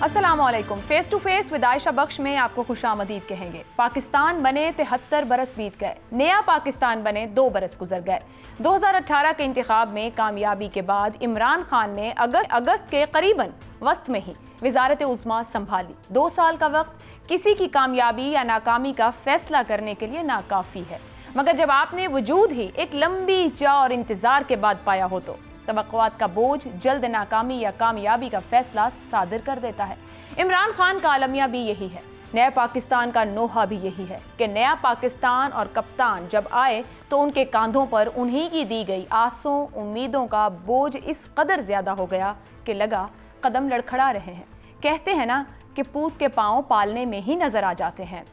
अस्सलामुअलैकुम। Face to face with Ayesha Bakhsh में आपको खुशामदीद कहेंगे। पाकिस्तान बने 73 बरस बीत गए, नया पाकिस्तान बने 2 बरस गुजर गए। 2018 के इंतखाब में कामयाबी के बाद इमरान खान ने अगस्त के करीबन वस्त में ही वजारत उज़्मा संभाली। 2 साल का वक्त किसी की कामयाबी या नाकामी का फैसला करने के लिए नाकाफी है, मगर जब आपने वजूद ही एक लंबी चाह और इंतजार के बाद पाया हो तो तवक्कुआत का बोझ जल्द नाकामी या कामयाबी का फैसला सादिर कर देता है। इमरान खान का आलमिया भी यही है, नया पाकिस्तान का नोहा भी यही है कि नया पाकिस्तान और कप्तान जब आए तो उनके कांधों पर उन्हीं की दी गई आसों उम्मीदों का बोझ इस कदर ज्यादा हो गया कि लगा कदम लड़खड़ा रहे हैं। कहते हैं ना कि पूत के पांव पालने में ही नजर आ जाते हैं।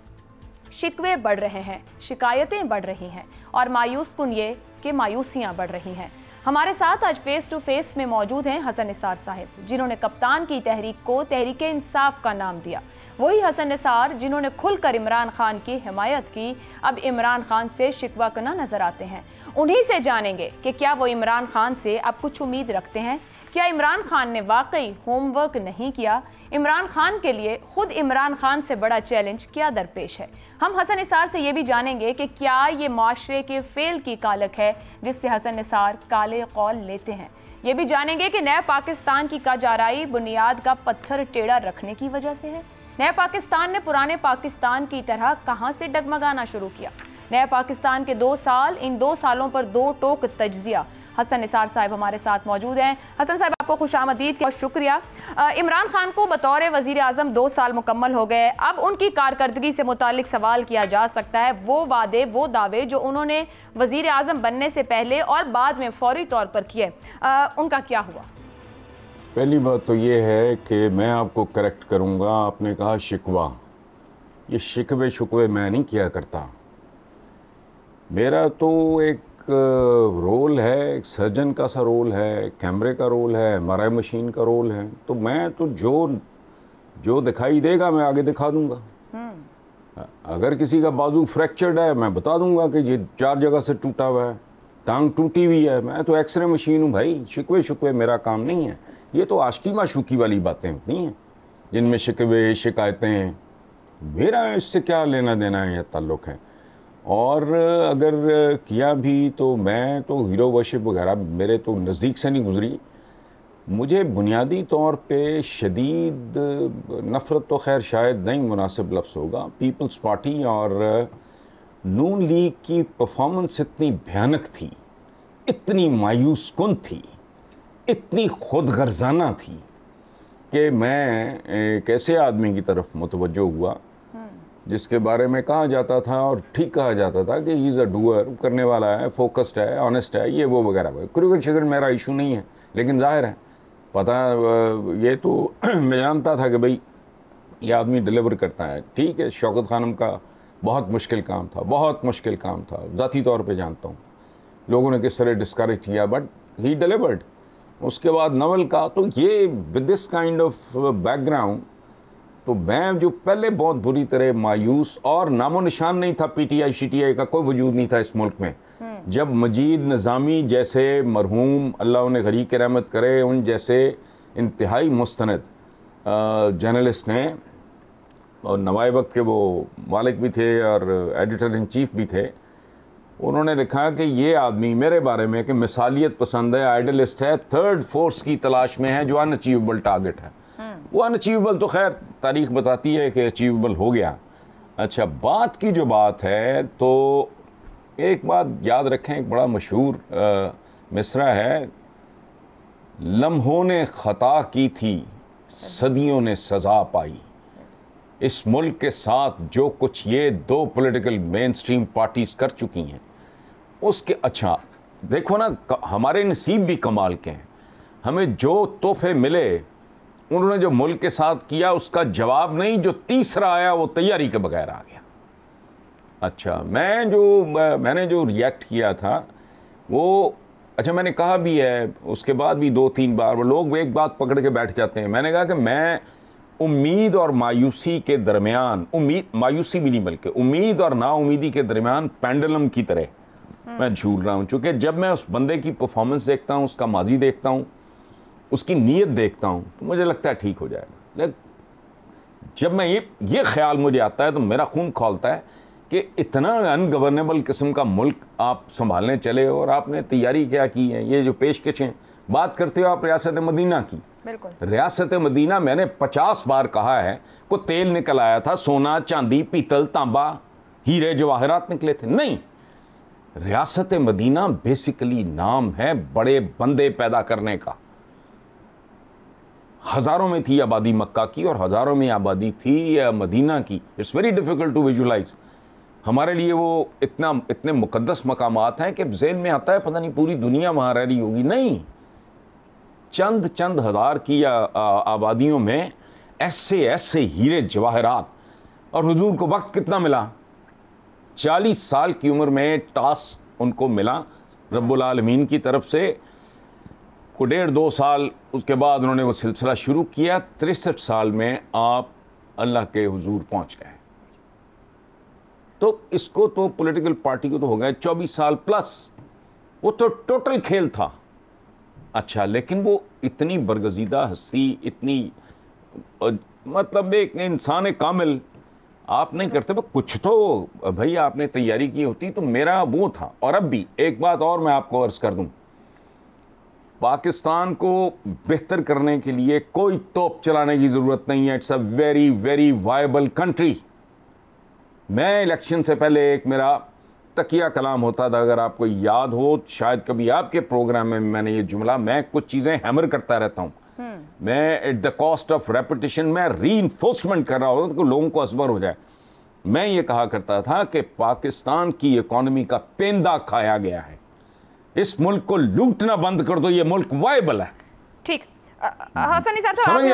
शिकवे बढ़ रहे हैं, शिकायतें बढ़ रही हैं और मायूस कुन ये कि मायूसियां बढ़ रही हैं। हमारे साथ आज फेस टू फेस में मौजूद हैं हसन निसार साहिब, जिन्होंने कप्तान की तहरीक को तहरीक इंसाफ का नाम दिया। वही हसन निसार जिन्होंने खुलकर इमरान खान की हिमायत की, अब इमरान खान से शिकवा करना नजर आते हैं। उन्हीं से जानेंगे कि क्या वो इमरान खान से अब कुछ उम्मीद रखते हैं, क्या इमरान खान ने वाकई होमवर्क नहीं किया, इमरान खान के लिए खुद इमरान खान से बड़ा चैलेंज क्या दरपेश है। हम हसन निसार से ये भी जानेंगे कि क्या ये माशरे के फेल की कालक है जिससे हसन निसार काले कौल लेते हैं। ये भी जानेंगे कि नया पाकिस्तान की काजाराई बुनियाद का पत्थर टेढ़ा रखने की वजह से है। नया पाकिस्तान ने पुराने पाकिस्तान की तरह कहाँ से डगमगाना शुरू किया। नया पाकिस्तान के 2 साल, इन 2 सालों पर 2 टोक तज्जिया। हसन निसार साहब हमारे साथ मौजूद हैं। हसन साहब, आपको खुशामदीद और शुक्रिया। इमरान खान को बतौर वज़ीर आज़म 2 साल मुकम्मल हो गए। अब उनकी कारकर्दगी से मुतालिक सवाल किया जा सकता है, वो वादे वो दावे जो उन्होंने वज़ीर आज़म बनने से पहले और बाद में फौरी तौर पर किए, उनका क्या हुआ? पहली बात तो ये है कि मैं आपको करेक्ट करूँगा। आपने कहा शिकवा, ये शिकवे शुकवे मैं नहीं किया करता। मेरा तो एक रोल है, एक सर्जन का सा रोल है, कैमरे का रोल है, एमआरआई मशीन का रोल है। तो मैं तो जो दिखाई देगा मैं आगे दिखा दूंगा। अगर किसी का बाजू फ्रैक्चर्ड है मैं बता दूंगा कि ये 4 जगह से टूटा हुआ है, टांग टूटी हुई है। मैं तो एक्सरे मशीन हूँ भाई, शिकवे शुकवे मेरा काम नहीं है। ये तो आशिकी माशूकी वाली बातें होती हैं जिनमें शिकवे शिकायतें, मेरा इससे क्या लेना देना है या ताल्लुक़ है। और अगर किया भी तो मैं तो हीरो वर्शिप वगैरह मेरे तो नज़दीक से नहीं गुजरी। मुझे बुनियादी तौर पे शदीद नफ़रत तो खैर शायद नहीं मुनासिब लफ्ज़ होगा, पीपल्स पार्टी और नून लीग की परफॉर्मेंस इतनी भयानक थी, इतनी मायूस कुन थी, इतनी खुद गर्जाना थी कि मैं एक ऐसे आदमी की तरफ मुतवज्जो हुआ जिसके बारे में कहा जाता था और ठीक कहा जाता था कि ही इज़ अ डूअर, करने वाला है, फोकस्ड है, ऑनेस्ट है, ये वो वगैरह। क्रिकेट शिकर मेरा इशू नहीं है, लेकिन जाहिर है पता ये तो मैं जानता था कि भाई ये आदमी डिलीवर करता है। ठीक है, शौकत खानम का बहुत मुश्किल काम था, बहुत मुश्किल काम था, ज़ाती तौर पे जानता हूँ लोगों ने किस तरह डिस्करेज किया, बट ही डिलीवर्ड। उसके बाद नवल का, तो ये with this kind of background तो मैं जो पहले बहुत बुरी तरह मायूस, और नामो निशान नहीं था पीटीआई शीटीआई का, कोई वजूद नहीं था इस मुल्क में। जब मजीद निज़ामी जैसे मरहूम, अल्लाह उन्हें गरीक की रहमत करे, उन जैसे इंतहाई मुस्तनद जर्नलिस्ट ने, और नवाए वक्त के वो मालिक भी थे और एडिटर इन चीफ भी थे, उन्होंने लिखा कि ये आदमी मेरे बारे में कि मिसालियत पसंद है, आइडलिस्ट है, थर्ड फोर्स की तलाश में है जो अनअचीवेबल टारगेट है। वो अनअचीवेबल तो खैर तारीख बताती है कि अचीवेबल हो गया। अच्छा, बात की जो बात है तो एक बात याद रखें, एक बड़ा मशहूर मिसरा है, लम्हों ने ख़ता की थी, सदियों ने सज़ा पाई। इस मुल्क के साथ जो कुछ ये 2 पॉलिटिकल मेन स्ट्रीम पार्टीज़ कर चुकी हैं उसके, अच्छा देखो ना, हमारे नसीब भी कमाल के हैं। हमें जो तोहफे मिले उन्होंने जो मुल्क के साथ किया उसका जवाब नहीं, जो तीसरा आया वो तैयारी के बगैर आ गया। अच्छा, मैंने जो रिएक्ट किया था वो, अच्छा मैंने कहा भी है, उसके बाद भी 2-3 बार वो लोग एक बात पकड़ के बैठ जाते हैं। मैंने कहा कि मैं उम्मीद और मायूसी के दरमियान, मायूसी भी नहीं बल्कि उम्मीद और नाउमीदी के दरमियान पेंडुलम की तरह मैं झूल रहा हूँ। चूँकि जब मैं उस बंदे की परफॉर्मेंस देखता हूँ, उसका माजी देखता हूँ, उसकी नीयत देखता हूँ, तो मुझे लगता है ठीक हो जाएगा। जब मैं ये ख्याल मुझे आता है तो मेरा खून खौलता है कि इतना अनगवर्नेबल किस्म का मुल्क आप संभालने चले और आपने तैयारी क्या की है। ये जो पेशकशें बात करते हो आप रियासत मदीना की, बिल्कुल रियासत मदीना मैंने 50 बार कहा है को तेल निकल आया था, सोना चांदी पीतल तांबा हीरे जवाहरात निकले थे। नहीं, रियासत मदीना बेसिकली नाम है बड़े बंदे पैदा करने का। हज़ारों में थी आबादी मक्का की और हज़ारों में आबादी थी मदीना की। It's very difficult to visualise. हमारे लिए वो इतने मुकद्दस मकामात हैं कि ज़हन में आता है पता नहीं पूरी दुनिया वहाँ रह रही होगी। नहीं, चंद हज़ार की आबादियों में ऐसे हीरे जवाहरात। और हुजूर को वक्त कितना मिला? 40 साल की उम्र में टास्क उनको मिला रब्बुल आलमीन की तरफ से को 1.5-2 साल उसके बाद उन्होंने वो सिलसिला शुरू किया। 63 साल में आप अल्लाह के हुजूर पहुंच गए। तो इसको तो पॉलिटिकल पार्टी को तो हो गए 24 साल प्लस। वो तो टोटल खेल था। अच्छा, लेकिन वो इतनी बरगजीदा हस्ती, इतनी मतलब एक इंसान कामिल आप नहीं करते, वो कुछ तो भाई आपने तैयारी की होती। तो मेरा वो था। और अब भी एक बात और मैं आपको अर्ज कर दूं, पाकिस्तान को बेहतर करने के लिए कोई तोप चलाने की ज़रूरत नहीं है। It's a very very viable country. मैं इलेक्शन से पहले एक मेरा तकिया कलाम होता था, अगर आपको याद हो, शायद कभी आपके प्रोग्राम में मैंने ये जुमला, मैं कुछ चीज़ें हैमर करता रहता हूँ। मैं at the cost of repetition मैं रीइंफोर्समेंट कर रहा होता तो लोगों को असबर हो जाए। मैं ये कहा करता था कि पाकिस्तान की इकॉनमी का पेंदा खाया गया है, इस मुल्क को लूटना बंद कर दो, ये मुल्क वायबल है। ठीक, हसन निसार साहब, आपने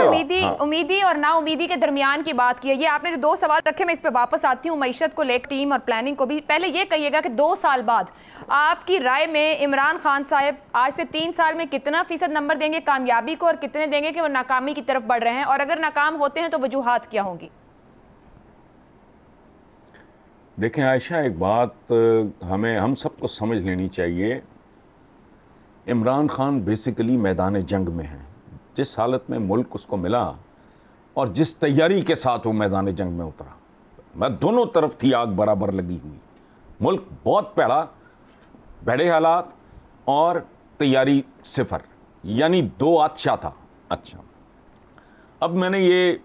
उम्मीदी और ना उम्मीदी के दरमियान की बात की है। ये आपने जो 2 सवाल रखे, मैं इस पे वापस आती हूँ, मईशत को लेकर टीम और प्लानिंग को भी। पहले ये कहिएगा कि 2 साल बाद आपकी राय में इमरान खान साहब आज से 3 साल में कितना फीसद नंबर देंगे कामयाबी को और कितने देंगे कि वो नाकामी की तरफ बढ़ रहे हैं, और अगर नाकाम होते हैं तो वजूहात क्या होंगी? देखें आयशा, एक बात हम सबको समझ लेनी चाहिए। इमरान खान बेसिकली मैदान जंग में है। जिस हालत में मुल्क उसको मिला और जिस तैयारी के साथ वो मैदान जंग में उतरा, मैं दोनों तरफ थी आग बराबर लगी हुई। मुल्क बहुत बड़े हालात और तैयारी सिफर, यानी 2 अच्छा था। अच्छा, अब मैंने ये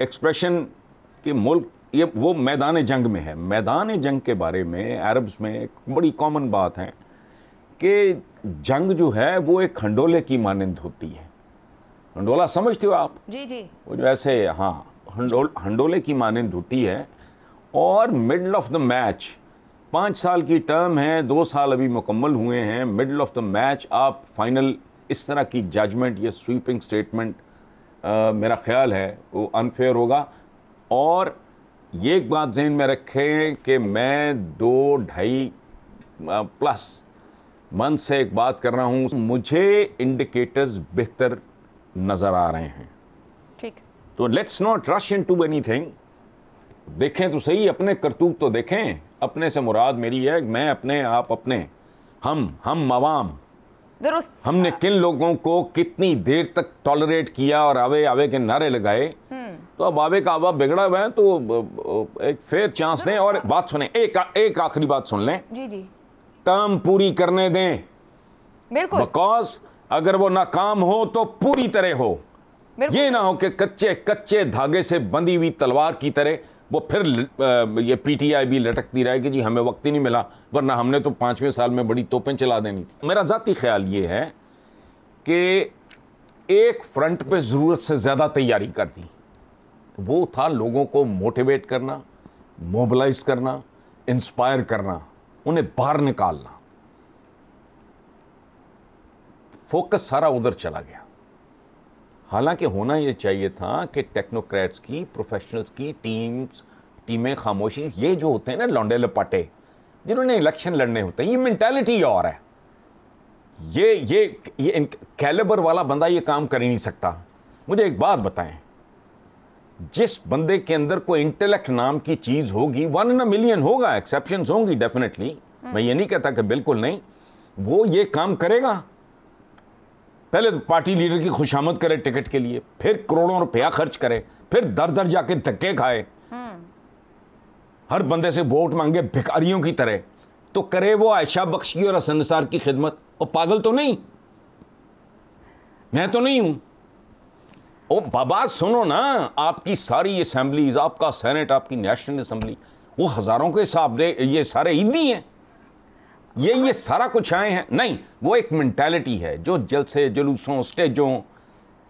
एक्सप्रेशन कि मुल्क ये वो मैदान जंग में है, मैदान जंग के बारे में अरब्स में एक बड़ी कॉमन बात है कि जंग जो है वो एक खंडोले की मानंद होती है। हंडोला समझते हो आप? जी जी। वो जो ऐसे, हाँ, हंडोले की मानंद होती है। और मिडल ऑफ द मैच, 5 साल की टर्म है, 2 साल अभी मुकम्मल हुए हैं। मिडल ऑफ द मैच आप फाइनल इस तरह की जजमेंट या स्वीपिंग स्टेटमेंट मेरा ख्याल है वो अनफेयर होगा। और ये एक बात जहन में रखें कि मैं 2-2.5+ मंथ से एक बात कर रहा हूँ, मुझे इंडिकेटर्स बेहतर नज़र आ रहे हैं। ठीक, तो let's not rush into anything. देखें तो सही, अपने करतूत तो देखें। अपने से मुराद मेरी है मैं अपने आप, अपने हम अवाम, दुरुस्त। हमने किन लोगों को कितनी देर तक टॉलरेट किया और आवे आवे के नारे लगाए। तो अब आवे का आवा बिगड़ा हुआ है, तो एक फेयर चांस दें। और बात सुने, एक आखिरी बात सुन लें। जी जी। टर्म पूरी करने दें, बिल्कुल। बिकॉज अगर वो नाकाम हो तो पूरी तरह हो। ये ना हो कि कच्चे धागे से बंधी हुई तलवार की तरह वो फिर ये पीटीआई भी लटकती रहे कि जी हमें वक्त ही नहीं मिला, वरना हमने तो 5वें साल में बड़ी तोपें चला देनी थी। मेरा ज़ाती ख्याल ये है कि एक फ्रंट पे ज़रूरत से ज़्यादा तैयारी कर दी। वो था लोगों को मोटिवेट करना, मोबिलाइज करना, इंस्पायर करना, उन्हें बाहर निकालना। फोकस सारा उधर चला गया। हालांकि होना यह चाहिए था कि टेक्नोक्रेट्स की, प्रोफेशनल्स की टीमें खामोशी, ये जो होते हैं ना लौंडे लपाटे जिन्होंने इलेक्शन लड़ने होते हैं, ये मेंटालिटी और है। ये कैलिबर वाला बंदा ये काम कर ही नहीं सकता। मुझे एक बात बताएं, जिस बंदे के अंदर कोई इंटेलेक्ट नाम की चीज़ होगी, 1 in a million होगा, एक्सेप्शंस होंगी डेफिनेटली, मैं ये नहीं कहता कि बिल्कुल नहीं, वो ये काम करेगा। पहले तो पार्टी लीडर की खुशामद करे टिकट के लिए, फिर करोड़ों रुपया खर्च करे, फिर दर दर जाके धक्के खाए, हर बंदे से वोट मांगे भिखारियों की तरह, तो करे वो आयशा बख्श की और हसन निसार की खिदमत? वो पागल तो नहीं, मैं तो नहीं हूं। ओ बाबा सुनो ना, आपकी सारी असेंबलीज, आपका सेनेट, आपकी नेशनल असेंबली, वो हजारों के हिसाब से ये सारे ईदी हैं, ये सारा कुछ आए हैं? नहीं, वो एक मेंटालिटी है जो जलसे जुलूसों स्टेजों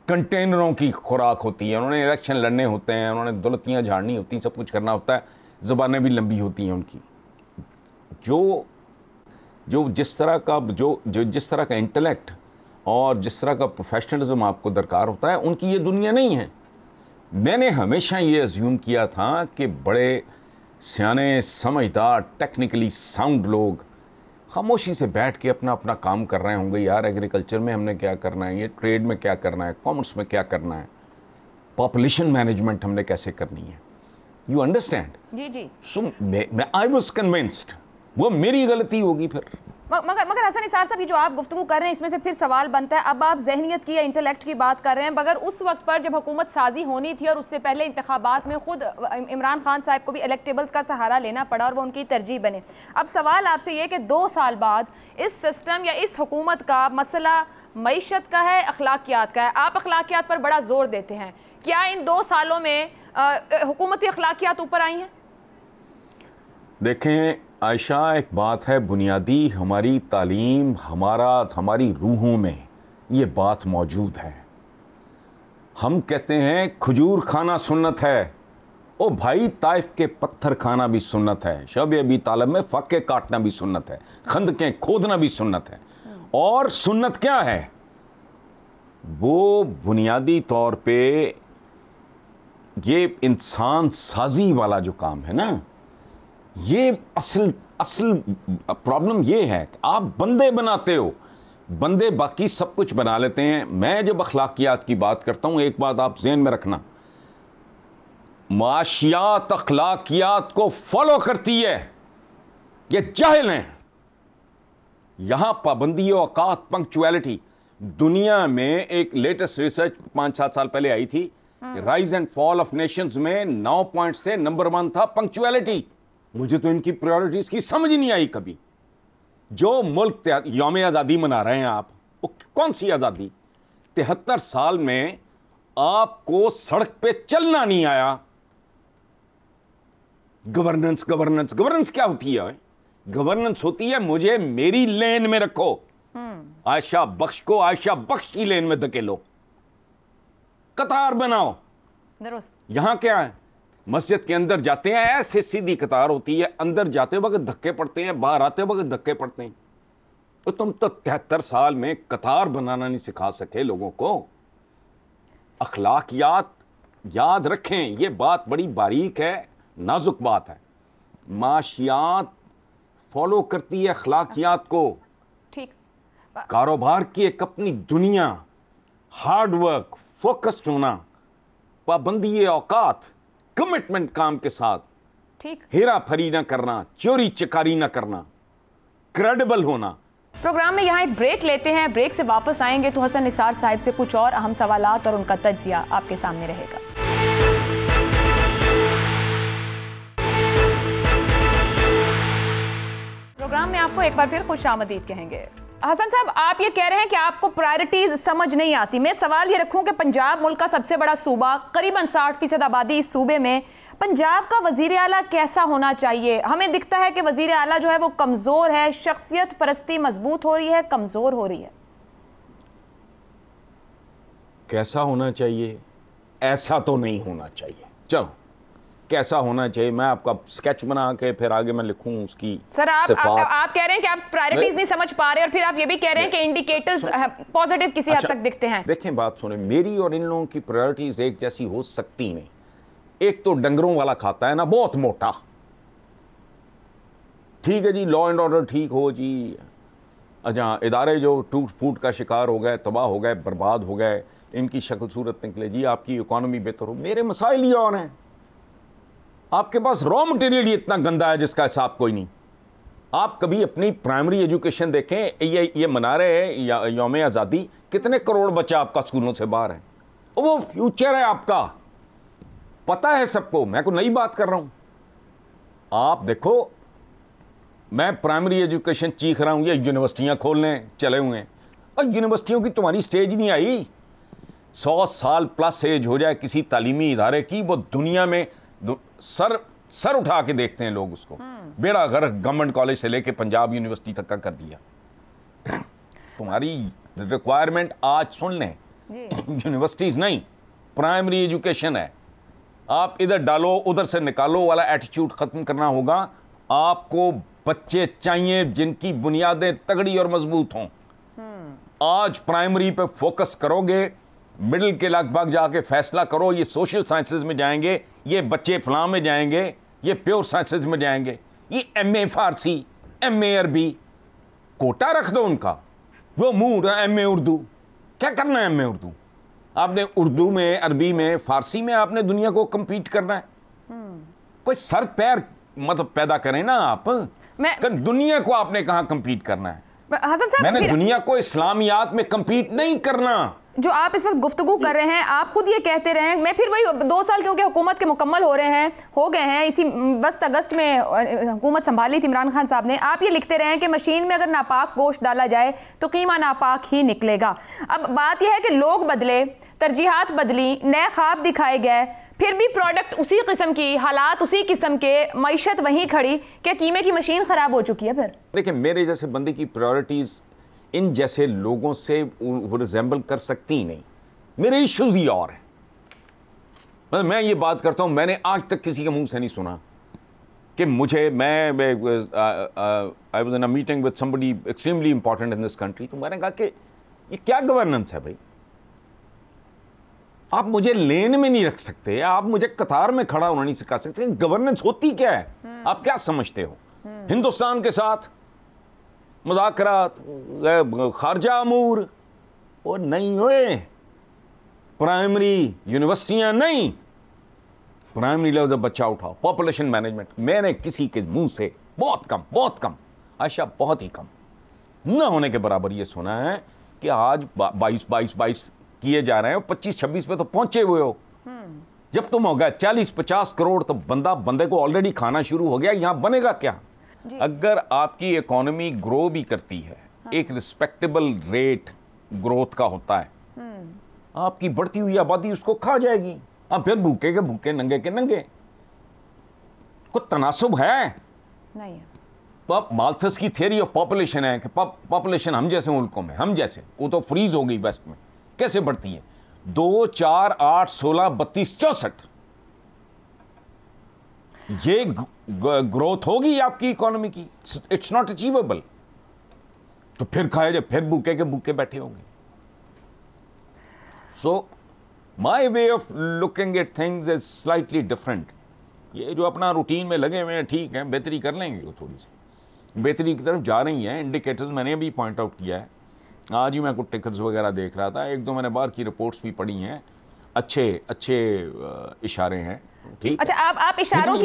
कंटेनरों की खुराक होती है। उन्होंने इलेक्शन लड़ने होते हैं, उन्होंने दौलतियाँ झाड़नी होती हैं, सब कुछ करना होता है, ज़बानें भी लंबी होती हैं उनकी। जो जिस तरह का इंटेलेक्ट और जिस तरह का प्रोफेशनलिज्म आपको दरकार होता है, उनकी ये दुनिया नहीं है। मैंने हमेशा ये अज्यूम किया था कि बड़े सियाने समझदार टेक्निकली साउंड लोग खामोशी से बैठ के अपना अपना काम कर रहे होंगे। यार एग्रीकल्चर में हमने क्या करना है, ये ट्रेड में क्या करना है, कॉमर्स में क्या करना है, पॉपुलेशन मैनेजमेंट हमने कैसे करनी है। You understand? जी जी। सो मैं आई वाज कन्विंस्ड वो मेरी गलती होगी फिर। मगर हसन निसार साहब, ये जो आप गुफ्तगू कर रहे हैं इसमें से फिर सवाल बनता है, अब आप जहनियत की या इंटेलेक्ट की बात कर रहे हैं, मगर उस वक्त पर जब हुकूमत साजी होनी थी और उससे पहले इंतखाबात में खुद इमरान खान साहब को भी इलेक्टेबल्स का सहारा लेना पड़ा और वो उनकी तरजीह बने। अब सवाल आपसे ये कि 2 साल बाद इस सिस्टम या इस हुकूमत का मसला मईशत का है, अखलाकियात का है? आप अखलाकियात पर बड़ा जोर देते हैं, क्या इन 2 सालों में हुकूमती अखलाकियात ऊपर आई हैं? देखें आयशा, एक बात है बुनियादी, हमारी तालीम, हमारी रूहों में ये बात मौजूद है। हम कहते हैं खजूर खाना सुन्नत है, ओ भाई ताइफ के पत्थर खाना भी सुन्नत है, शब अबी तालिब में फाके काटना भी सुन्नत है, खंदकें खोदना भी सुन्नत है। और सुन्नत क्या है? वो बुनियादी तौर पे ये इंसान साजी वाला जो काम है ना, ये असल प्रॉब्लम ये है कि आप बंदे बनाते हो, बंदे बाकी सब कुछ बना लेते हैं। मैं जब अखलाकियात की बात करता हूं, एक बात आप ज़हन में रखना, माशियात अखलाकियात को फॉलो करती है, ये जाहिल हैं। यहां पाबंदी औकात, पंक्चुअलिटी, दुनिया में एक लेटेस्ट रिसर्च 5-7 साल पहले आई थी, rise and fall of Nations में 9 पॉइंट से नंबर 1 था पंक्चुअलिटी। मुझे तो इनकी प्रायोरिटीज की समझ ही नहीं आई कभी। जो मुल्क यौम आज़ादी मना रहे हैं आप, वो कौन सी आज़ादी? 73 साल में आपको सड़क पे चलना नहीं आया। गवर्नेंस गवर्नेंस गवर्नेंस क्या होती है? गवर्नेंस होती है मुझे मेरी लेन में रखो, आयशा बख्श को आयशा बख्श की लेन में धकेलो, कतार बनाओ। यहां क्या है? मस्जिद के अंदर जाते हैं ऐसे सीधी कतार होती है, अंदर जाते वक्त धक्के पड़ते हैं, बाहर आते वक्त धक्के पड़ते हैं। तो तुम तो 73 साल में कतार बनाना नहीं सिखा सके लोगों को। अखलाकियात याद रखें, ये बात बड़ी बारीक है, नाजुक बात है। माशियात फॉलो करती है अखलाकियात को। ठीक। कारोबार की एक अपनी दुनिया, हार्ड वर्क, फोकस्ड होना, पाबंदी औकात, कमिटमेंट काम के साथ, ठीक, हेरा फरी ना करना, चोरी चकारी ना करना, क्रेडिबल होना। प्रोग्राम में यहाँ एक ब्रेक लेते हैं, ब्रेक से वापस आएंगे तो हसन निसार साहब से कुछ और अहम सवालात और उनका तज्जिया आपके सामने रहेगा। प्रोग्राम में आपको एक बार फिर खुशामदीद कहेंगे। हसन साहब, आप ये कह रहे हैं कि आपको प्रायोरिटीज समझ नहीं आती। मैं सवाल ये रखूं कि पंजाब मुल्क का सबसे बड़ा सूबा, करीबन 60% आबादी इस सूबे में, पंजाब का वजीर आला कैसा होना चाहिए? हमें दिखता है कि वजीर आला जो है वो कमजोर है, शख्सियत परस्ती मजबूत हो रही है, कमजोर हो रही है। कैसा होना चाहिए? ऐसा तो नहीं होना चाहिए। चलो कैसा होना चाहिए, मैं आपका स्केच बना के फिर आगे मैं लिखूं उसकी। सर आप कह रहे हैं कि आप प्रायोरिटीज नहीं समझ पा रहे और फिर आप ये भी कह रहे हैं कि इंडिकेटर्स पॉजिटिव किसी हद तक दिखते हैं। देखें बात सुने, मेरी और इन लोगों की प्रायोरिटीज एक जैसी हो सकती नहीं। एक तो डंगरों वाला खाता है ना, बहुत मोटा, ठीक है जी, लॉ एंड ऑर्डर ठीक हो जी, अच्छा इदारे जो टूट फूट का शिकार हो गए, तबाह हो गए, बर्बाद हो गए, इनकी शक्ल सूरत निकले जी, आपकी इकोनॉमी बेहतर हो। मेरे मसाइल ही और हैं। आपके पास रॉ मटेरियल ही इतना गंदा है जिसका हिसाब कोई नहीं। आप कभी अपनी प्राइमरी एजुकेशन देखें, ये मना रहे हैं यौम आज़ादी, कितने करोड़ बच्चा आपका स्कूलों से बाहर है, वो फ्यूचर है आपका। पता है सबको, मैं कोई नई बात कर रहा हूं। आप देखो, मैं प्राइमरी एजुकेशन चीख रहा हूं, ये यूनिवर्सिटियां खोलने चले हुए हैं, और यूनिवर्सिटियों की तुम्हारी स्टेज नहीं आई। 100 साल प्लस एज हो जाए किसी तालीमी इदारे की, वो दुनिया में सर उठा के देखते हैं लोग उसको। बेड़ा गर्क गवर्नमेंट कॉलेज से लेके पंजाब यूनिवर्सिटी तक का कर दिया। तुम्हारी रिक्वायरमेंट आज सुन लें, यूनिवर्सिटीज नहीं, प्राइमरी एजुकेशन है। आप इधर डालो उधर से निकालो वाला एटीट्यूड खत्म करना होगा। आपको बच्चे चाहिए जिनकी बुनियादें तगड़ी और मजबूत हों। आज प्राइमरी पे फोकस करोगे, मिडिल के लगभग जाके फैसला करो, ये सोशल साइंसेज में जाएंगे, ये बच्चे फलां में जाएंगे, ये प्योर साइंसेज में जाएंगे, ये एमए फारसी, एमए अरबी, कोटा रख दो उनका। वो मुंह एमए उर्दू, क्या करना है एमए उर्दू? आपने उर्दू में, अरबी में, फारसी में आपने दुनिया को compete करना है। कोई सर पैर मतलब पैदा करें ना आप। दुनिया को आपने कहाँ compete करना है? हसन साहब, मैंने दुनिया को इस्लामियात में compete नहीं करना। जो आप इस वक्त गुफ्तगू कर रहे हैं, आप खुद ये कहते रहे हैं, मैं फिर वही 2 साल क्योंकि हुकूमत के मुकम्मल हो गए हैं, इसी वस्त अगस्त में हुकूमत संभाली थी इमरान खान साहब ने। आप ये लिखते रहे हैं कि मशीन में अगर नापाक गोश्त डाला जाए तो कीमा नापाक ही निकलेगा। अब बात यह है कि लोग बदले, तरजीहात बदली, नए ख्वाब दिखाए गए, फिर भी प्रोडक्ट उसी किस्म की, हालात उसी किस्म के, मईशत वहीं खड़ी, क्या कीमे की मशीन ख़राब हो चुकी है? फिर देखिए, मेरे जैसे बंदे की प्रायोरिटीज़ इन जैसे लोगों से रिजेंबल कर सकती ही नहीं। मेरे इश्यूज ही और हैं। मतलब मैं ये बात करता हूँ, मैंने आज तक किसी के मुंह से नहीं सुना कि मुझे, I was in a meeting with somebody extremely important in this country, तो मैंने कहा कि ये क्या गवर्नेंस है भाई? आप मुझे लेन में नहीं रख सकते, आप मुझे कतार में खड़ा होना नहीं सिखा सकते। गवर्नेंस होती क्या है? आप क्या समझते हो? हिंदुस्तान के साथ मुज़ाकरात, खारजा अमूर, वो नहीं हुए। प्राइमरी यूनिवर्सिटियां नहीं, प्राइमरी लेवल जब बच्चा उठाओ, पॉपुलेशन मैनेजमेंट, मैंने किसी के मुंह से बहुत कम, आयशा बहुत ही कम न होने के बराबर ये सुना है कि आज 22 किए जा रहे हैं, 25-26 पे तो पहुंचे हुए हो। जब तुम हो गए 40-50 करोड़, तो बंदे को ऑलरेडी खाना शुरू हो गया। यहां बनेगा क्या? अगर आपकी इकोनॉमी ग्रो भी करती है, एक रिस्पेक्टेबल रेट ग्रोथ का होता है, आपकी बढ़ती हुई आबादी उसको खा जाएगी। अब फिर भूखे के भूखे, नंगे के नंगे। कोई तनासुब है? नहीं है। तो अब माल्थस की थियरी ऑफ पॉपुलेशन है कि पॉपुलेशन हम जैसे मुल्कों में, हम जैसे, वो तो फ्रीज हो गई वेस्ट में। कैसे बढ़ती है? 2, 4, 8, 16, 32, 64 ये ग्रोथ होगी आपकी इकोनॉमी की। It's not achievable. तो फिर खाए जाए, फिर भूखे के भूखे बैठे होंगे। So my way of looking at things is slightly different. ये जो अपना रूटीन में लगे हुए हैं, ठीक है, बेहतरी कर लेंगे, वो थोड़ी सी बेहतरी की तरफ जा रही हैं। इंडिकेटर्स मैंने भी पॉइंट आउट किया है। आज ही मैं कुछ टिकर्स वगैरह देख रहा था, 1-2 मैंने बाहर की रिपोर्ट्स भी पढ़ी हैं, अच्छे इशारे हैं। ठीक। अच्छा, आप इशारों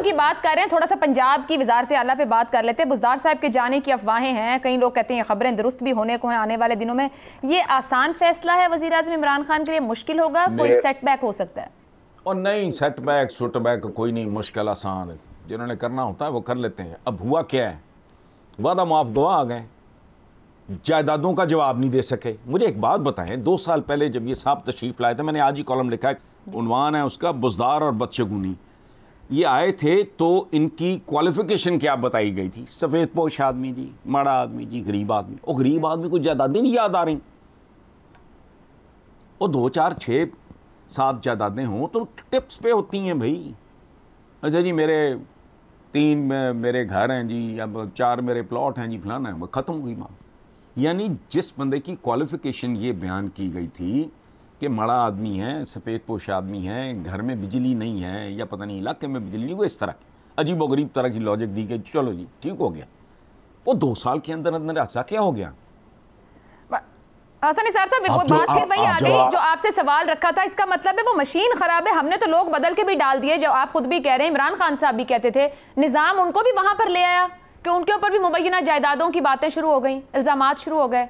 की बात कर रहे हैं, थोड़ा सा पंजाब की वजारत आला पे बात कर लेते हैं। बुज़दार साहब के जाने की अफवाहें हैं, कई लोग कहते हैं खबरें दुरुस्त भी होने को हैं आने वाले दिनों में। ये आसान फैसला है वज़ीर आज़म इमरान खान के लिए? मुश्किल होगा? कोई सेटबैक हो सकता है? और नहीं, सेटबैक कोई नहीं, मुश्किल आसान है। जिन्होंने करना होता है वो कर लेते हैं। अब हुआ क्या है? वादा माफ दुआ आ गए, जायदादों का जवाब नहीं दे सके। मुझे एक बात बताएं, 2 साल पहले जब ये साहब तशरीफ लाए थे, मैंने आज ही कॉलम लिखा है, उन्वान है उसका बुज़दार और बदशगुनी। ये आए थे तो इनकी क्वालिफिकेशन क्या बताई गई थी? सफ़ेद पोश आदमी जी, माड़ा आदमी जी, गरीब आदमी। और गरीब आदमी को जायदादें नहीं याद आ रही। और 2, 4, 6, 7 जायदादें हों तो टिप्स पे होती हैं भाई। अच्छा जी, मेरे 3 मेरे घर हैं जी, अब 4 मेरे प्लॉट हैं जी, फलाना है, वो ख़त्म हुई माँ। यानी जिस बंदे की क्वालिफिकेशन ये बयान की गई थी कि मड़ा आदमी है, सफ़ेद पोश आदमी है, घर में बिजली नहीं है, या पता नहीं इलाके में बिजली नहीं, वो इस तरह अजीब व गरीब तरह की लॉजिक दी गई। चलो जी ठीक हो गया। वो 2 साल के अंदर अंदर ऐसा क्या हो गया? हसन निसार साहब, वो बात फिर वही आ गई जो आपसे सवाल रखा था। इसका मतलब है वो मशीन खराब है, हमने तो लोग बदल के भी डाल दिए। जो आप खुद भी कह रहे हैं, इमरान खान साहब भी कहते थे, निज़ाम उनको भी वहां पर ले आया कि उनके ऊपर भी मुबैना जायदादों की बातें शुरू हो गई, इल्जामात शुरू हो गए।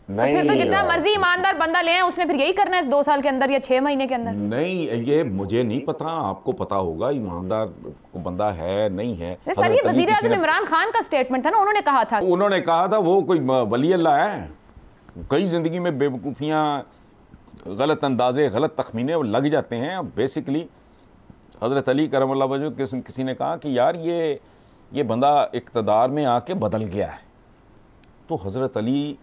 फिर तो जितना मर्जी ईमानदार बंदा ले आए उसने फिर यही करना है इस 2 साल के अंदर या 6 महीने के अंदर? नहीं, ये मुझे नहीं पता, आपको पता होगा ईमानदार को बंदा है नहीं है। सर ये वजीर आज़म इमरान खान का स्टेटमेंट था ना, उन्होंने कहा था वो कोई वली अल्लाह है। कई जिंदगी में बेवकूफ़ियाँ, गलत अंदाजे, गलत तखमीने लग जाते हैं। बेसिकली हज़रत अली करमल्लाहु वजहू किसी ने कहा कि यार ये बंदा इक़्तिदार में आके बदल गया है, तो हज़रत अली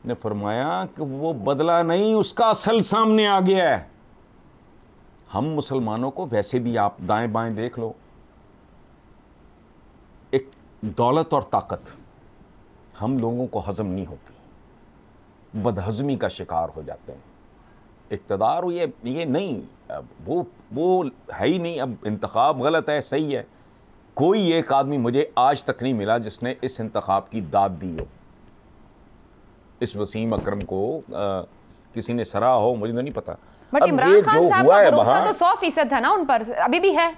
ने फरमाया कि वो बदला नहीं, उसका असल सामने आ गया है। हम मुसलमानों को वैसे भी आप दाएं बाएं देख लो, एक दौलत और ताकत हम लोगों को हजम नहीं होती, बदहजमी का शिकार हो जाते हैं। इक़्तिदार ये नहीं, अब वो है ही नहीं। अब इंतखाब गलत है, सही है, कोई एक आदमी मुझे आज तक नहीं मिला जिसने इस इंतखाब की दाद दी हो। इस वसीम अकरम को किसी ने सराहा हो, मुझे तो नहीं पता। बट इमरान खान साहब का भरोसा तो 100% था ना उन पर, अभी भी है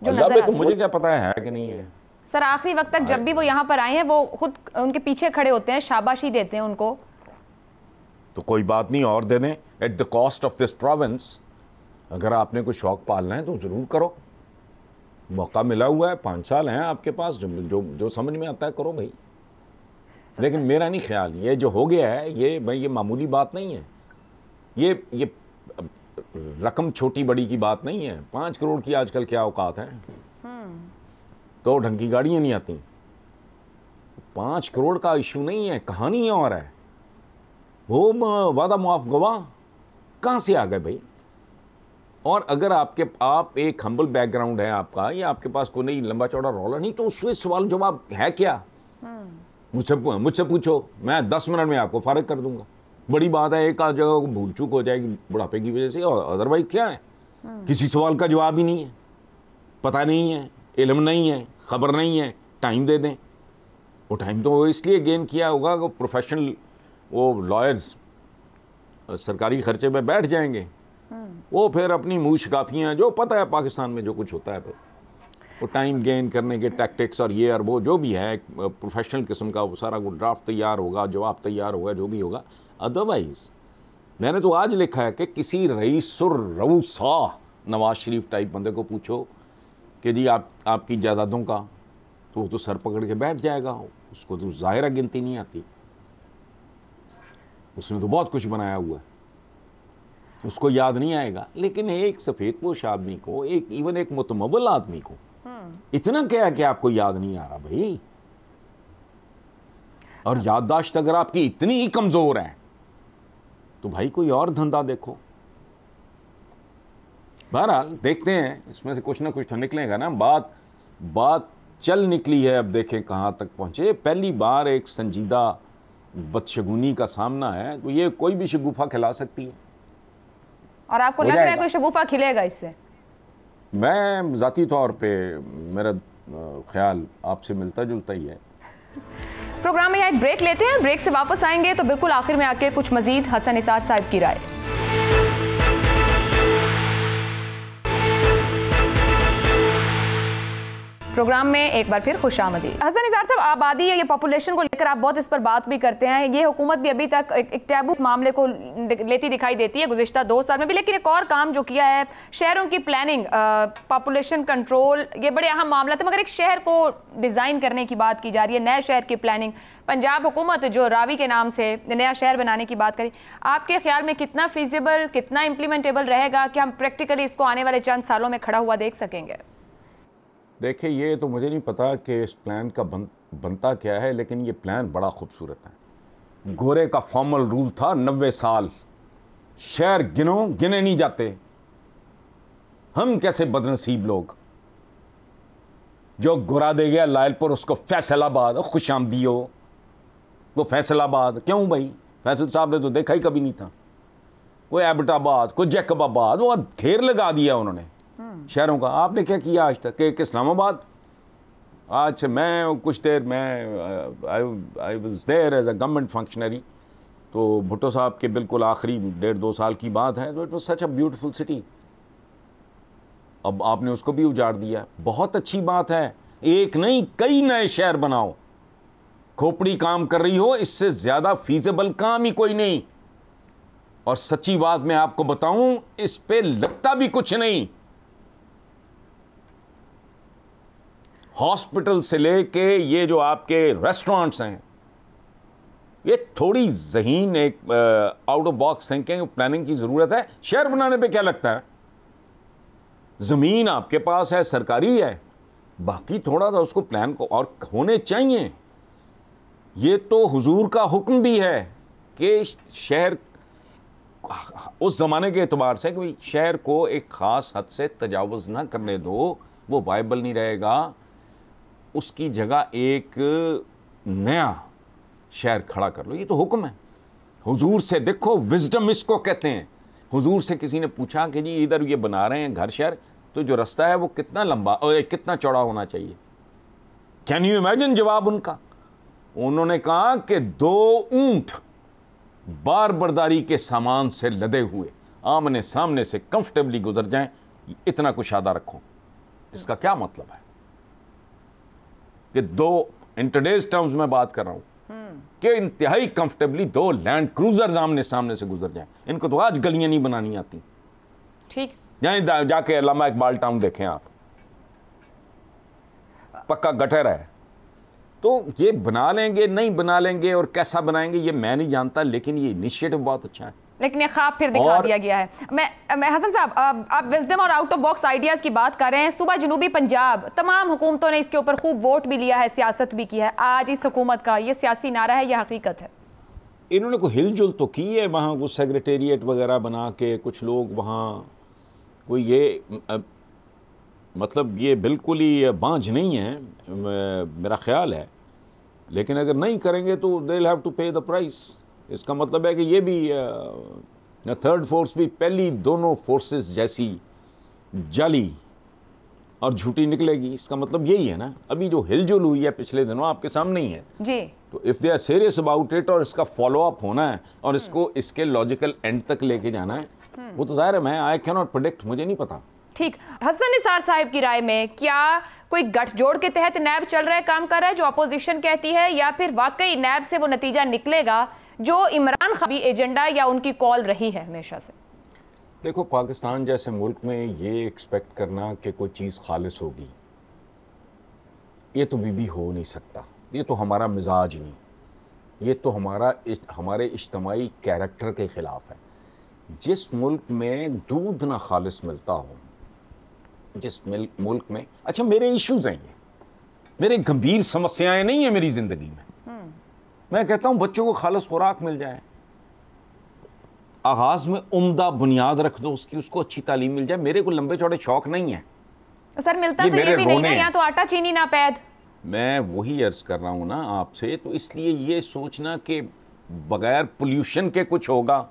जो नजर तो मुझे क्या पता है कि नहीं है। सर आखिरी वक्त तक जब भी वो यहाँ पर आए हैं वो खुद उनके पीछे खड़े होते हैं, शाबाशी देते हैं उनको। तो कोई बात नहीं, और दे दें at the cost of this province. अगर आपने कोई शौक पालना है तो ज़रूर करो, मौका मिला हुआ है, 5 साल हैं आपके पास, जो समझ में आता है करो भाई। लेकिन मेरा नहीं ख्याल ये जो हो गया है ये मामूली बात नहीं है। ये रकम छोटी बड़ी की बात नहीं है। 5 करोड़ की आजकल क्या औकात है, तो ढंग की गाड़ियाँ नहीं आती। 5 करोड़ का इशू नहीं है, कहानी और है। वो वादा मुआफ गवाह कहाँ से आ गए भाई? और अगर आप एक हम्बल बैकग्राउंड है आपका, या आपके पास कोई नहीं लंबा चौड़ा रौला नहीं, तो उसमें सवाल जवाब है क्या? मुझसे पूछो, मैं 10 मिनट में आपको फारिग कर दूंगा। बड़ी बात है, एक आध जगह को भूल चूक हो जाएगी बुढ़ापे की वजह से, और अदरवाइज क्या है, किसी सवाल का जवाब ही नहीं है, पता नहीं है, इल्म नहीं है, खबर नहीं है, टाइम दे दें। वो टाइम तो इसलिए गेन किया होगा वो प्रोफेशनल वो लॉयर्स सरकारी खर्चे में बैठ जाएंगे, वो फिर अपनी मुँह शिकाफियाँ, जो पता है पाकिस्तान में जो कुछ होता है, फिर वो टाइम गेन करने के टैक्टिक्स और ये और वो जो भी है प्रोफेशनल किस्म का, वो सारा वो ड्राफ्ट तैयार होगा, जवाब तैयार होगा, जो भी होगा। अदरवाइज़ मैंने तो आज लिखा है कि किसी रईसुर रऊसा नवाज शरीफ टाइप बंदे को पूछो कि जी आपकी जायदादों का, तो वो तो सर पकड़ के बैठ जाएगा, उसको तो ज़ाहिरा गिनती नहीं आती। उसने तो बहुत कुछ बनाया हुआ है, उसको याद नहीं आएगा। लेकिन एक सफ़ेदपोश आदमी को, इवन एक मुतमव्वल आदमी को इतना क्या है कि आपको याद नहीं आ रहा भाई? और याददाश्त अगर आपकी इतनी ही कमज़ोर है तो भाई कोई और धंधा देखो। बहरहाल देखते हैं, इसमें से कुछ ना कुछ तो निकलेगा ना। बात चल निकली है, अब देखें कहाँ तक पहुँचे। पहली बार एक संजीदा बदशगुनी का सामना है, तो ये कोई भी शगुफा खिला सकती है। और आपको लग रहा है कोई शगुफा खिलेगा इससे? मैं ज़ाती तौर पे मेरा ख्याल आपसे मिलता जुलता ही है। प्रोग्राम में यहाँ एक ब्रेक लेते हैं, ब्रेक से वापस आएंगे तो बिल्कुल आखिर में आके कुछ मजीद हसन निसार साहब की राय। प्रोग्राम में एक बार फिर खुशामदीद। हसन निसार साहब, आबादी है, ये पॉपुलेशन को लेकर आप बहुत इस पर बात भी करते हैं। ये हुकूमत भी अभी तक एक टैबू मामले को लेती दिखाई देती है गुज़िश्ता 2 साल में भी। लेकिन एक और काम जो किया है, शहरों की प्लानिंग, पॉपुलेशन कंट्रोल, ये बड़े अहम मामला थे। मगर एक शहर को डिज़ाइन करने की बात की जा रही है, नए शहर की प्लानिंग। पंजाब हुकूमत जो रावी के नाम से नया शहर बनाने की बात करी, आपके ख्याल में कितना फीजिबल, कितना इम्प्लीमेंटेबल रहेगा कि हम प्रैक्टिकली इसको आने वाले चंद सालों में खड़ा हुआ देख सकेंगे? देखिए, ये तो मुझे नहीं पता कि इस प्लान का बनता क्या है, लेकिन ये प्लान बड़ा खूबसूरत है। गोरे का फॉर्मल रूल था 90 साल, शहर गिने नहीं जाते। हम कैसे बदनसीब लोग, जो गुरा दे गया लायलपुर उसको फैसलाबाद, खुशामदी हो वो फैसलाबाद। क्यों भाई? फैसल साहब ने तो देखा ही कभी नहीं था। कोई एबटाबाद, कोई जैकबाबाद, वो ढेर लगा दिया उन्होंने शहरों का। आपने क्या किया आज तक? कि इस्लामाबाद, आज मैं कुछ देर I was there as a government functionary, तो भुट्टो साहब के बिल्कुल आखिरी 1.5-2 साल की बात है। तो it was such a beautiful city. अब आपने उसको भी उजाड़ दिया। बहुत अच्छी बात है, एक नहीं कई नए शहर बनाओ। खोपड़ी काम कर रही हो, इससे ज्यादा फीजेबल काम ही कोई नहीं। और सच्ची बात मैं आपको बताऊं, इस पे लगता भी कुछ नहीं। हॉस्पिटल से लेके ये जो आपके रेस्टोरेंट्स हैं, ये थोड़ी ज़हीन एक out of box thinking planning की ज़रूरत है। शहर बनाने पे क्या लगता है, ज़मीन आपके पास है, सरकारी है, बाकी थोड़ा सा उसको प्लान को और होने चाहिए। ये तो हुजूर का हुक्म भी है कि शहर उस ज़माने के एतबार से कि शहर को एक ख़ास हद से तजावुज़ ना करने दो, वो वायबल नहीं रहेगा। उसकी जगह एक नया शहर खड़ा कर लो, ये तो हुक्म है हुजूर से। देखो विजडम इसको कहते हैं। हुजूर से किसी ने पूछा कि जी इधर ये बना रहे हैं घर शहर, तो जो रास्ता है वो कितना लंबा और कितना चौड़ा होना चाहिए? कैन यू इमेजिन जवाब उनका? उन्होंने कहा कि 2 ऊंट बार बर्दारी के सामान से लदे हुए आमने सामने से कंफर्टेबली गुजर जाएं, इतना कुशादा रखो। इसका क्या मतलब है कि 2 इन टुडेज टर्म्स में बात कर रहा हूं कि इंतहाई कंफर्टेबली 2 लैंड क्रूजर आमने सामने से गुजर जाएं। इनको तो आज गलियां नहीं बनानी आती। ठीक, यहीं जाके अल्लामा इकबाल टाउन देखें आप, पक्का गटर है। तो ये बना लेंगे नहीं बना लेंगे और कैसा बनाएंगे ये मैं नहीं जानता, लेकिन ये इनिशिएटिव बहुत अच्छा है। लेकिन ये ख्वाब फिर दिखा दिया गया है। मैं हसन साहब, आप विजडम और आउट ऑफ बॉक्स आइडियाज़ की बात कर रहे हैं। सुबह जनूबी पंजाब तमाम हुकूमतों ने इसके ऊपर खूब वोट भी लिया है, सियासत भी की है। आज इस हुकूमत का ये सियासी नारा है या हकीकत है? इन्होंने कोई हिलजुल तो की है वहाँ, कुछ सेक्रेटेरिएट वगैरह बना के कुछ लोग वहाँ, कोई ये मतलब ये बिल्कुल ही बांझ नहीं है मेरा ख्याल है। लेकिन अगर नहीं करेंगे तो दे विल हैव टू पे द प्राइस। इसका मतलब है कि ये भी थर्ड फोर्स भी पहली दोनों फोर्सेस जैसी जाली और झूठी निकलेगी। इसका मतलब यही है ना। अभी जो हिलजुल हुई है पिछले दिनों आपके सामने ही है जी। तो if they are serious about it और इसका फॉलो अप होना है और इसको इसके लॉजिकल एंड तक लेके जाना है, वो तो जाहिर है। मैं आई कैन नॉट प्रेडिक्ट, मुझे नहीं पता। ठीक, हसन निसार साहब की राय में क्या कोई गठजोड़ के तहत नैब चल रहा है, काम कर रहा है जो अपोजिशन कहती है, या फिर वाकई नैब से वो नतीजा निकलेगा जो इमरान खान भी एजेंडा या उनकी कॉल रही है हमेशा से? देखो, पाकिस्तान जैसे मुल्क में ये एक्सपेक्ट करना कि कोई चीज़ खालिस होगी, ये तो भी हो नहीं सकता। ये तो हमारा मिजाज नहीं, ये तो हमारे इज्तमाई कैरेक्टर के ख़िलाफ़ है। जिस मुल्क में दूध ना खालिस मिलता हो, जिस मुल्क में, अच्छा मेरे इश्यूज़ हैं, ये मेरे गंभीर समस्याएं नहीं है मेरी ज़िंदगी में। मैं कहता हूँ बच्चों को खालिस खुराक मिल जाए, आगाज़ में उम्दा बुनियाद रख दो उसकी, उसको अच्छी तालीम मिल जाए। मेरे को लंबे चौड़े शौक नहीं है सर, मिलता तो ये भी नहीं है, यहाँ तो आटा चीनी ना पैद। मैं वही अर्ज कर रहा हूँ ना आपसे। तो इसलिए ये सोचना कि बगैर पोल्यूशन के कुछ होगा,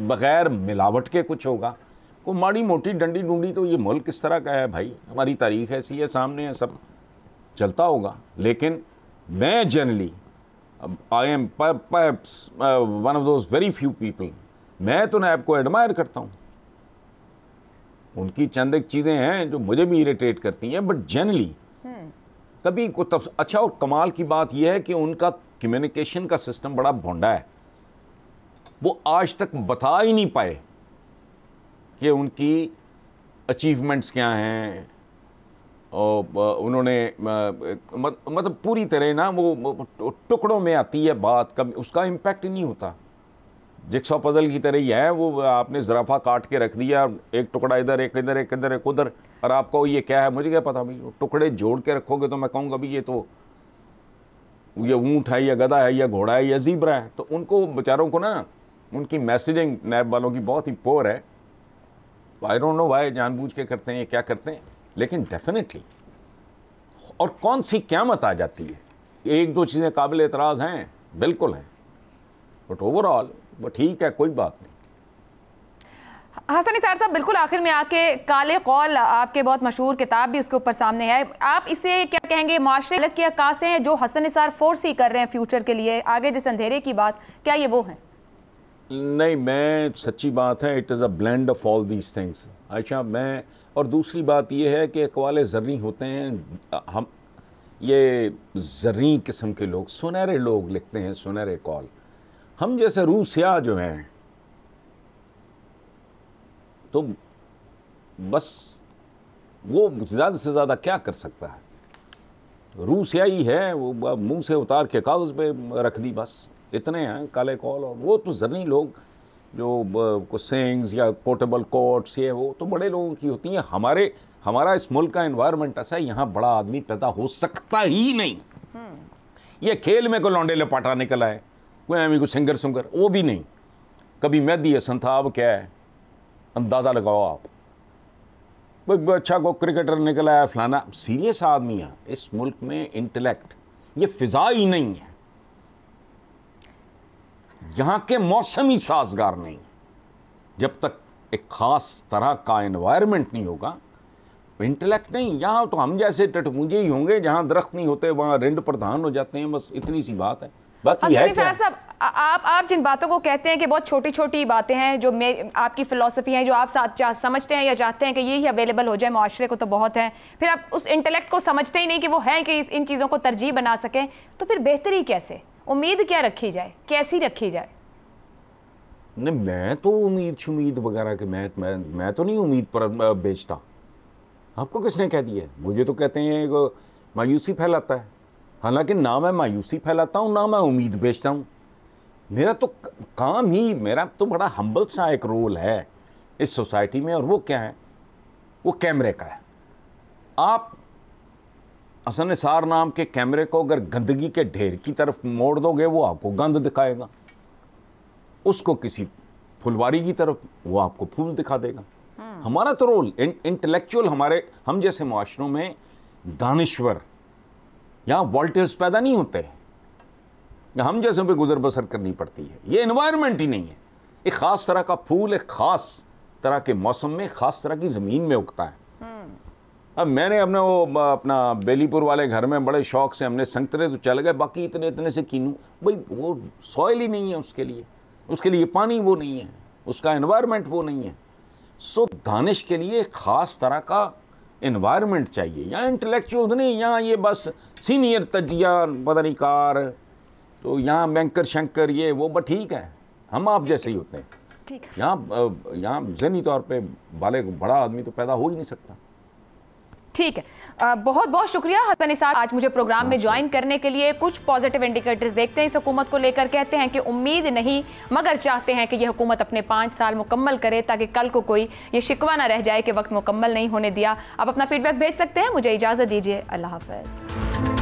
बगैर मिलावट के कुछ होगा, को माड़ी मोटी डंडी डूंडी, तो ये मुल्क किस तरह का है भाई? हमारी तारीख ऐसी है, सामने है, सब चलता होगा। लेकिन मैं generally I am one of those very few people, मैं तो नैब को एडमायर करता हूँ। उनकी चंद एक चीज़ें हैं जो मुझे भी इरिटेट करती हैं, बट जनरली कभी को तब अच्छा। और कमाल की बात यह है कि उनका कम्युनिकेशन का सिस्टम बड़ा भोंडा है। वो आज तक बता ही नहीं पाए कि उनकी अचीवमेंट्स क्या हैं, और उन्होंने मतलब पूरी तरह ना वो टुकड़ों में आती है बात, कभी उसका इम्पैक्ट ही नहीं होता। जिक्सॉ पजल की तरह ही है वो, आपने ज़राफ़ा काट के रख दिया, एक टुकड़ा इधर, एक इधर, एक इधर, एक उधर, और आपको ये क्या है मुझे क्या पता भाई। टुकड़े जोड़ के रखोगे तो मैं कहूँगा भाई ये ऊँट है या गधा है या घोड़ा है या ज़ीब्रा है। तो उनको बेचारों को ना, उनकी मैसेजिंग नैब वालों की बहुत ही पोर है। आई डोंट नो वाई, जानबूझ के करते हैं, क्या करते हैं, लेकिन डेफिनेटली। और कौन सी क़यामत आ जाती है? एक दो चीज़ें काबिल एतराज़ हैं, बिल्कुल हैं, बट ओवरऑल वो ठीक है, कोई बात नहीं। हसन निसार साहब, बिल्कुल आखिर में आके काले कौल, आपके बहुत मशहूर किताब भी उसके ऊपर सामने है, आप इसे क्या कहेंगे? माशरे के अक्कासे हैं जो हसन निसार फोर्स ही कर रहे हैं फ्यूचर के लिए, आगे जिस अंधेरे की बात, क्या ये वो हैं? नहीं, मैं सच्ची बात है, it is a blend of all these things. अच्छा, मैं और दूसरी बात यह है कि अक़वाल ज़र्री होते हैं, हम ये ज़र्री किस्म के लोग, सुनहरे लोग लिखते हैं, सुनहरे कॉल। हम जैसे रूसिया जो हैं तो बस वो ज़्यादा से ज़्यादा क्या कर सकता है? रूसिया ही है, वो मुंह से उतार के कागज़ पे रख दी, बस इतने हैं काले कॉल। और वो तो ज़र्री लोग जो सेंग्स या कोटेबल कोट्स, ये वो तो बड़े लोगों की होती हैं। हमारा इस मुल्क का एनवायरनमेंट ऐसा है, यहाँ बड़ा आदमी पैदा हो सकता ही नहीं। ये खेल में कोई लौंडे लपाटा निकला है, कोई हमें कोई सिंगर सुंगर, वो भी नहीं। कभी मेहदी हसन था, अब क्या है अंदाज़ा लगाओ आप। कोई अच्छा को क्रिकेटर निकला है, फलाना। सीरियस आदमी है इस मुल्क में, इंटेलेक्ट ये फिजा ही नहीं है। यहाँ के मौसम ही साजगार नहीं। जब तक एक ख़ास तरह का एनवायरनमेंट नहीं होगा, इंटेलेक्ट नहीं। यहाँ तो हम जैसे टटमुंजे ही होंगे, जहाँ दरख्त नहीं होते वहाँ रिंड प्रधान हो जाते हैं, बस इतनी सी बात है। बाकी है क्या? साहब, आप जिन बातों को कहते हैं कि बहुत छोटी छोटी बातें हैं, जो आपकी फ़िलॉसफी है, जो आप समझते हैं या चाहते हैं कि यही अवेलेबल हो जाए माशरे को, तो बहुत है। फिर आप उस इंटेलेक्ट को समझते ही नहीं कि वो है कि इन चीज़ों को तरजीह बना सकें, तो फिर बेहतरी कैसे? उम्मीद क्या रखी जाए, कैसी रखी जाए? नहीं, मैं तो उम्मीद वगैरह के मैं तो नहीं उम्मीद पर बेचता। आपको किसने कह दिया? मुझे तो कहते हैं मायूसी फैलाता है। हालांकि ना मैं मायूसी फैलाता हूँ, ना मैं उम्मीद बेचता हूँ। मेरा तो काम ही, मेरा तो बड़ा हम्बल सा एक रोल है इस सोसाइटी में। और वो क्या है? वो कैमरे का है। आप हसन निसार नाम के कैमरे को अगर गंदगी के ढेर की तरफ मोड़ दोगे, वो आपको गंद दिखाएगा। उसको किसी फुलवारी की तरफ, वो आपको फूल दिखा देगा। हमारा तो रोल इंटेलेक्चुअल, हम जैसे माशरों में दानिश्वर, यहाँ वॉल्टर्स पैदा नहीं होते, हम जैसे पे गुजर बसर करनी पड़ती है। ये एनवायरनमेंट ही नहीं है। एक ख़ास तरह का फूल एक ख़ास तरह के मौसम में ख़ास तरह की ज़मीन में उगता है। अब मैंने अपना बेलीपुर वाले घर में बड़े शौक से हमने संतरे तो चल गए, बाकी इतने से कीनू, भाई वो सॉइल ही नहीं है उसके लिए पानी वो नहीं है, उसका एनवायरनमेंट वो नहीं है। सो दानिश के लिए ख़ास तरह का एनवायरनमेंट चाहिए। यहाँ इंटेलेक्चुअल्स नहीं, यहाँ ये बस सीनियर तजिया पता नहीं कार, तो यहाँ बैंकर शंकर ये वो, बट ठीक है, हम आप जैसे ही होते हैं। यहाँ ज़हनी तौर पे बड़ा आदमी तो पैदा हो ही नहीं सकता। ठीक है, बहुत बहुत शुक्रिया हसन निसार आज मुझे प्रोग्राम में ज्वाइन करने के लिए। कुछ पॉजिटिव इंडिकेटर्स देखते हैं इस हुकूमत को लेकर। कहते हैं कि उम्मीद नहीं, मगर चाहते हैं कि यह हुकूमत अपने 5 साल मुकम्मल करे, ताकि कल को कोई ये शिकवा ना रह जाए कि वक्त मुकम्मल नहीं होने दिया। आप अपना फीडबैक भेज सकते हैं। मुझे इजाज़त दीजिए, अल्लाह हाफ़िज़।